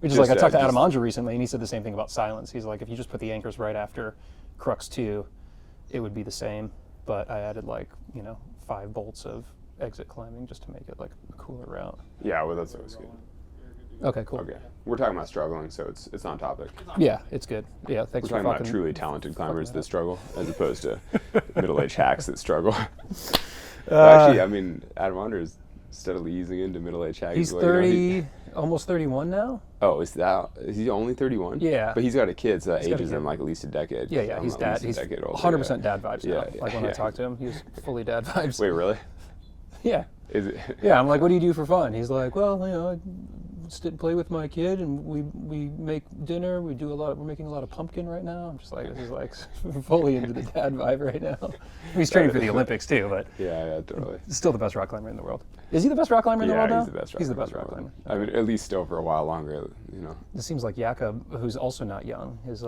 Which is like, I talked to Adam Ondra recently, and he said the same thing about silence. He's like, if you just put the anchors right after Crux 2, it would be the same. But I added 5 bolts of exit climbing just to make it like a cooler route. Yeah, well, that's always good. Okay, cool. Okay, we're talking about struggling, so it's on topic. Yeah, it's good. Yeah, thanks for talking about truly talented climbers that struggle, as opposed to middle-aged hacks that struggle. Actually, I mean, Adam Ondra is steadily easing into middle-aged hacks. He's 30, almost 31 now. Oh, is he only 31? Yeah. But he's got a kid, so that ages him like at least a decade. Yeah, he's dad. He's 100% dad vibes now. Like when I talk to him, he's fully dad vibes. Wait, really? Yeah. Is it? Yeah, I'm like, what do you do for fun? He's like, well, I sit and play with my kid, and we make dinner. We're making a lot of pumpkin right now. I'm just like, this is like fully into the dad vibe right now. He's training for the Olympics too, but yeah, totally. Still the best rock climber in the world. Is he the best rock climber in the world now? He's the best rock climber. I mean, at least still for a while longer, It seems like Jakob, who's also not young, has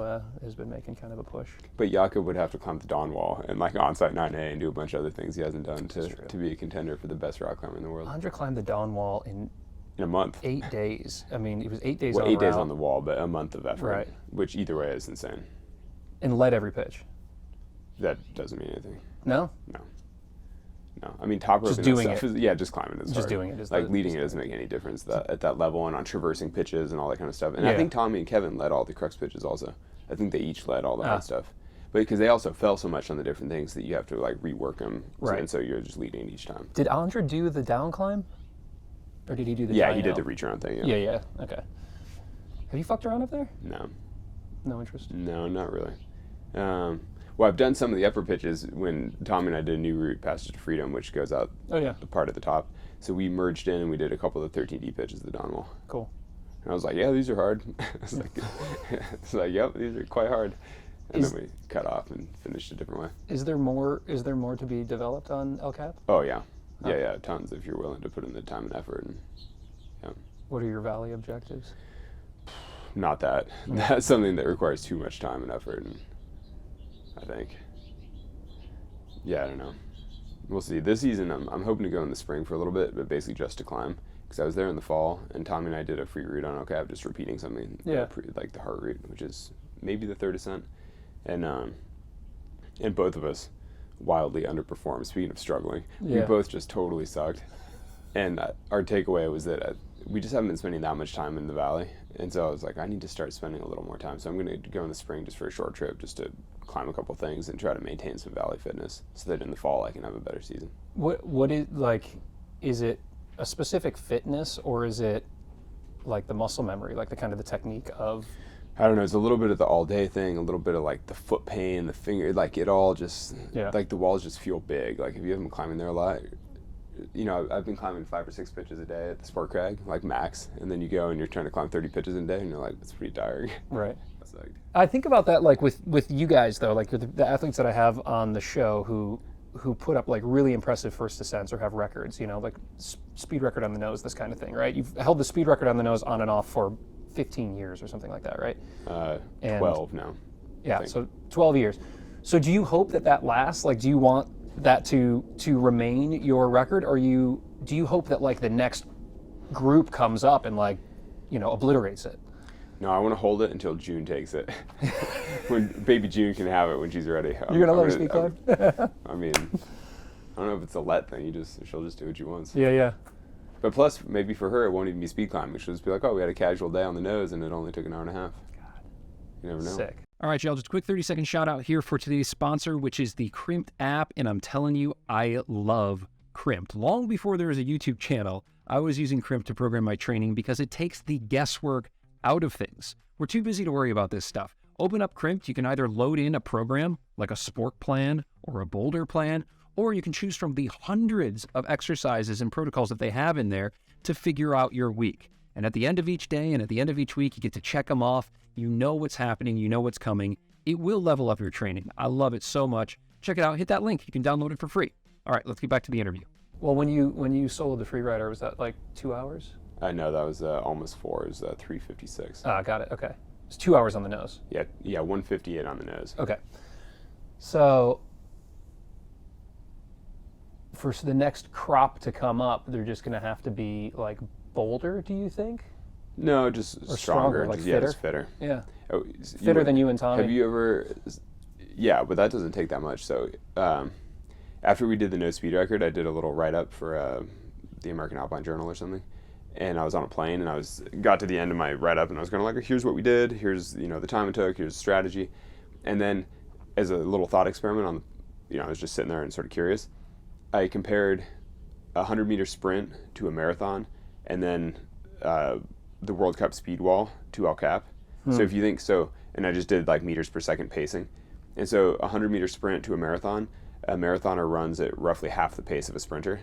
been making kind of a push. But Jakob would have to climb the Dawn Wall and like onsite 9A and do a bunch of other things he hasn't done to be a contender for the best rock climber in the world. Ondra climbed the Dawn Wall in a month. 8 days. I mean, it was 8 days. Well, 8 days on the wall, but a month of effort. Right. Which either way is insane. And led every pitch. That doesn't mean anything. No. No. I mean, top rope just doing it. Just climbing is just hard. Doing it is like leading it doesn't make any difference at that level and on traversing pitches and all that kind of stuff. And I think Tommy and Kevin led all the crux pitches also. I think they each led all the hard stuff. But because they also fell so much on the different things that you have to like rework them. Right. And so you're just leading each time. Did Ondra do the down climb? Or did he do the he did the reach around thing, Yeah, okay. Have you fucked around up there? No. No interest? No, not really. Well, I've done some of the upper pitches when Tommy and I did a new route, Passage to Freedom, which goes out the part at the top. So we merged in and we did a couple of the 13D pitches of the Dawn Wall. Cool. And I was like, yeah, these are hard. It's like, yep, these are quite hard. And then we cut off and finished a different way. Is there more to be developed on El Cap? Oh, yeah. Yeah, tons if you're willing to put in the time and effort. And, What are your Valley objectives? Not that. That's something that requires too much time and effort, and I think. Yeah, I don't know. We'll see. This season, I'm hoping to go in the spring for a little bit, but basically just to climb. Because I was there in the fall, and Tommy and I did a free route on El Cap, just repeating something. Like the heart route, which is maybe the third ascent. And both of us wildly underperformed. Speaking of struggling, we both just totally sucked. And our takeaway was that we just haven't been spending that much time in the valley. And so I was like, I need to start spending a little more time. So I'm going to go in the spring just for a short trip, just to climb a couple things and try to maintain some valley fitness so that in the fall I can have a better season. What is, like, is it a specific fitness or is it like the muscle memory, like the kind of the technique of? I don't know, it's a little bit of the all day thing, a little bit of like the foot pain, the finger, like it all just, like the walls just feel big. Like if you haven't been climbing there a lot, I've been climbing 5 or 6 pitches a day at the Sport Crag, like max, and then you go and you're trying to climb 30 pitches in a day, and you're like, it's pretty tiring. Right. I think about that like with you guys though, like the athletes that I have on the show who put up like really impressive first ascents or have records, like speed record on the nose, this kind of thing, right? You've held the speed record on the nose on and off for 15 years or something like that, right? 12 now. Yeah, so 12 years. So do you hope that lasts? Like, do you want that to remain your record, or do you hope that like the next group comes up and like, obliterates it? No, I want to hold it until June takes it. When baby June can have it when she's ready. You're gonna let her speed climb? I mean, I don't know if it's a let thing. She'll just do what she wants. Yeah. But plus, maybe for her, it won't even be speed climbing. She'll just be like, oh, we had a casual day on the nose, and it only took an hour and a half. God. You never know. Sick. All right, y'all, just a quick 30-second shout-out here for today's sponsor, which is the Crimp app, and I'm telling you, I love Crimp. Long before there was a YouTube channel, I was using Crimp to program my training because it takes the guesswork out of things. We're too busy to worry about this stuff. Open up Crimp, you can either load in a program, like a sport plan or a boulder plan, or you can choose from the hundreds of exercises and protocols that they have in there to figure out your week. And at the end of each day and at the end of each week, you get to check them off. You know what's happening. You know what's coming. It will level up your training. I love it so much. Check it out. Hit that link. You can download it for free. All right, let's get back to the interview. Well, when you soloed the free rider, was that like 2 hours? No, that was almost 4. It was 3:56. Got it. Okay. It's 2 hours on the nose. Yeah, 1:58 on the nose. Okay. So for the next crop to come up, they're just going to have to be like boulder, do you think? No, just Or stronger. like Just, fitter? just fitter. Yeah. Oh, Fitter than you and Tommy. Have you ever? Yeah, but that doesn't take that much. So after we did the no speed record, I did a little write up for the American Alpine Journal or something, and I was on a plane and got to the end of my write up and I was kind of like, here's what we did, here's the time it took, here's the strategy, and then as a little thought experiment I was just sitting there and sort of curious. I compared a 100-meter sprint to a marathon, and then the World Cup speed wall to El Cap. So if you think so, and I just did like meters per second pacing, and so a 100-meter sprint to a marathoner runs at roughly half the pace of a sprinter.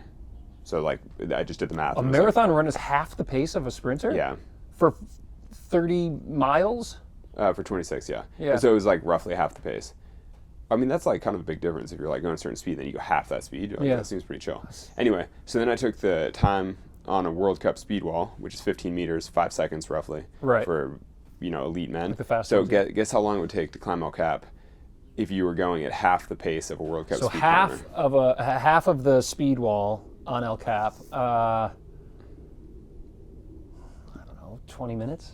So like I just did the math. A marathon run is half the pace of a sprinter? Yeah. For 30 miles? For 26, yeah. Yeah. And so it was like roughly half the pace. I mean, that's like kind of a big difference if you're like going a certain speed, then you go half that speed. Like, Yeah. That seems pretty chill. Anyway, so then I took the time on a World Cup speed wall, which is 15 meters, 5 seconds roughly, Right. for elite men. Like the fast so ones, yeah. guess how long it would take to climb El Cap if you were going at half the pace of a World Cup So speed half climber. half of the speed wall on El Cap, I don't know, 20 minutes?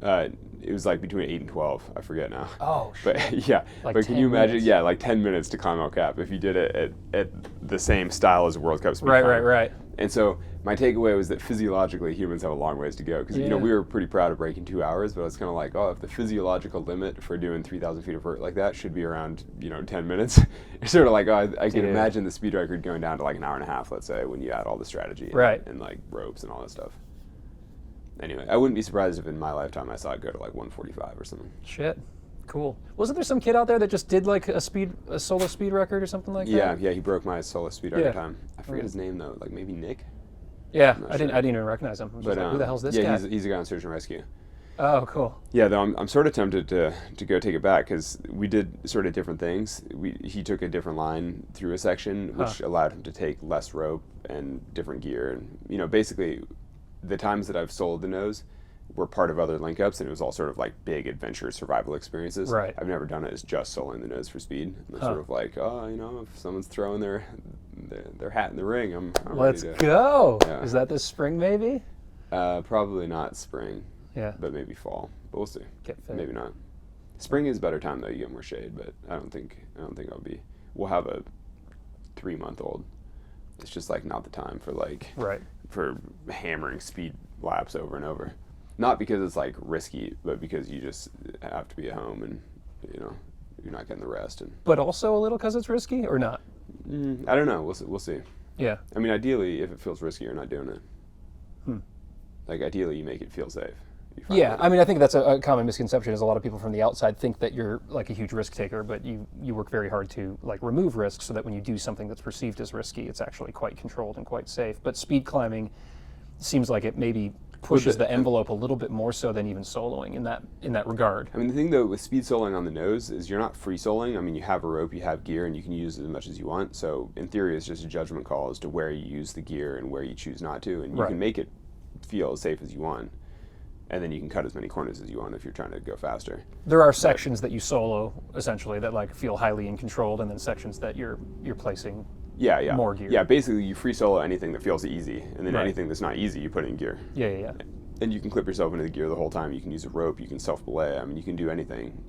It was like between 8 and 12. I forget now. Oh, shit. But yeah, Like but can 10 you imagine? minutes. Yeah, like 10 minutes to climb El Cap if you did it at the same style as a World Cup speed Right, climber. right. And so my takeaway was that physiologically humans have a long ways to go because Yeah. we were pretty proud of breaking 2 hours, but I was kind of like, oh, if the physiological limit for doing 3,000 feet of vert like that should be around 10 minutes, it's sort of like, oh, I can Dude. imagine the speed record going down to like an hour and a half, let's say, when you add all the strategy Right. and like ropes and all that stuff. Anyway, I wouldn't be surprised if in my lifetime I saw it go to like 145 or something. Shit. Cool. Wasn't there some kid out there that just did like a solo speed record or something like Yeah, that? yeah, he broke my solo speed record Yeah. time. I forget his name though, like maybe Nick. Yeah, not I didn't sure. even recognize him. I was just like, who the hell's this yeah, guy? he's a guy on search and rescue. Oh, cool. Yeah, though I'm sort of tempted to go take it back because we did sort of different things. He took a different line through a section, which allowed him to take less rope and different gear. And basically, the times that I've soloed the nose were part of other link ups, and it was all sort of like big adventure survival experiences. Right. I've never done it as just soloing the nose for speed. I'm sort of like, if someone's throwing their hat in the ring, I'm Let's ready to go. Yeah. Is that this spring maybe? Probably not spring. Yeah. But maybe fall. But we'll see. Get fit. Maybe not. Spring is a better time though. You get more shade, but I don't think I'll be. We'll have a 3-month-old. It's just like not the time for Right. for hammering speed laps over and over. Not because it's like risky, but because you just have to be at home and you're not getting the rest. And But also a little because it's risky or not? I don't know. We'll see. Yeah. I mean, ideally, if it feels risky, you're not doing it. Like ideally, you make it feel safe. You find Yeah, a way. I mean, I think that's a common misconception is a lot of people from the outside think that you're like a huge risk taker, but you work very hard to like remove risk so that when you do something that's perceived as risky, it's actually quite controlled and quite safe. But speed climbing seems like it maybe pushes the envelope a little bit more so than even soloing in that regard. I mean, the thing though with speed soloing on the nose is you're not free soloing. I mean, you have a rope, you have gear, and you can use it as much as you want. So in theory, it's just a judgment call as to where you use the gear and where you choose not to, and you Right. can make it feel as safe as you want. And then you can cut as many corners as you want if you're trying to go faster. There are sections that you solo essentially that like feel highly uncontrolled, and then sections that you're placing. Yeah. More gear. Yeah, basically you free solo anything that feels easy, and then Right. anything that's not easy, you put in gear. Yeah. And you can clip yourself into the gear the whole time. You can use a rope. You can self-belay. I mean, you can do anything.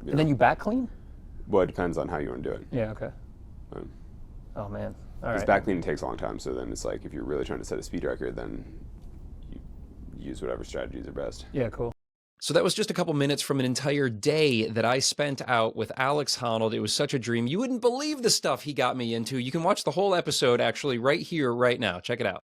And then you back clean? Well, it depends on how you want to do it. Yeah. Okay. Um, Oh man. All Because right. back cleaning takes a long time, so then it's like if you're really trying to set a speed record, then you use whatever strategies are best. Yeah. Cool. So that was just a couple minutes from an entire day that I spent out with Alex Honnold. It was such a dream. You wouldn't believe the stuff he got me into. You can watch the whole episode actually right here, right now. Check it out.